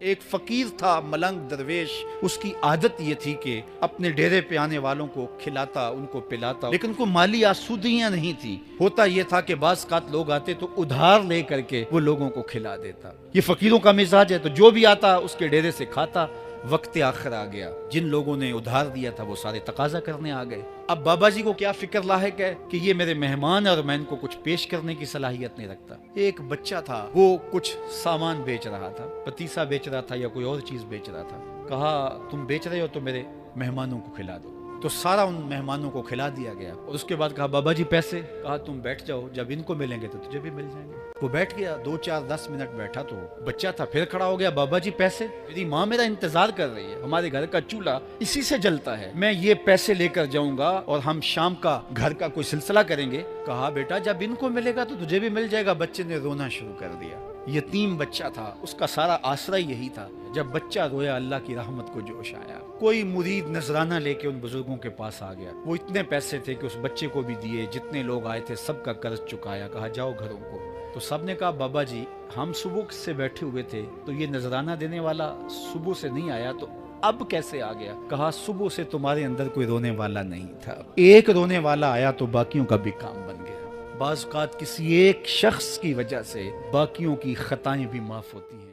ایک فقیر تھا ملنگ درویش، اس کی عادت یہ تھی کہ اپنے ڈیرے پہ آنے والوں کو کھلاتا، ان کو پلاتا، لیکن ان کو مالی آسودگیاں نہیں تھی۔ ہوتا یہ تھا کہ بعض اوقات لوگ آتے تو ادھار لے کر کے وہ لوگوں کو کھلا دیتا۔ یہ فقیروں کا مزاج ہے، تو جو بھی آتا اس کے ڈیرے سے کھاتا۔ وقت آخر آ گیا، جن لوگوں نے ادھار دیا تھا وہ سارے تقاضا کرنے آ گئے۔ اب بابا جی کو کیا فکر لاحق ہے کہ یہ میرے مہمان اور میں ان کو کچھ پیش کرنے کی صلاحیت نہیں رکھتا۔ ایک بچہ تھا، وہ کچھ سامان بیچ رہا تھا، پتیسا بیچ رہا تھا یا کوئی اور چیز بیچ رہا تھا۔ کہا تم بیچ رہے ہو تو میرے مہمانوں کو کھلا دو۔ تو سارا ان مہمانوں کو کھلا دیا گیا، اور اس کے بعد کہا بابا جی پیسے؟ کہا تم بیٹھ جاؤ، جب ان کو ملیں گے تو تجھے بھی مل جائیں گے۔ وہ بیٹھ گیا، 2 4 10 منٹ بیٹھا تو بچہ تھا، پھر کھڑا ہو گیا، بابا جی پیسے؟ میری ماں میرا انتظار کر رہی ہے، ہمارے گھر کا چولہا اسی سے جلتا ہے، میں یہ پیسے لے کر جاؤں گا اور ہم شام کا گھر کا کوئی سلسلہ کریں گے۔ کہا بیٹا جب ان کو ملے گا تو تجھے بھی مل جائے گا۔ بچے نے رونا شروع کر دیا۔ یتیم بچہ تھا، اس کا سارا آسرا یہی تھا۔ جب بچہ رویا اللہ کی رحمت کو جوش آیا۔ کوئی مرید نذرانہ لے کے ان بزرگوں کے پاس آ گیا، وہ اتنے پیسے تھے کہ اس بچے کو بھی دیے، جتنے لوگ آئے تھے سب کا قرض چکایا۔ کہا جاؤ گھروں کو۔ تو سب نے کہا بابا جی ہم صبح سے بیٹھے ہوئے تھے تو یہ نذرانہ دینے والا صبح سے نہیں آیا، تو اب کیسے آ گیا؟ کہا صبح سے تمہارے اندر کوئی رونے والا نہیں تھا، ایک رونے والا آیا تو باقیوں کا بھی کام بن گیا۔ بعض اوقات کسی ایک شخص کی وجہ سے باقیوں کی خطائیں بھی معاف ہوتی ہیں۔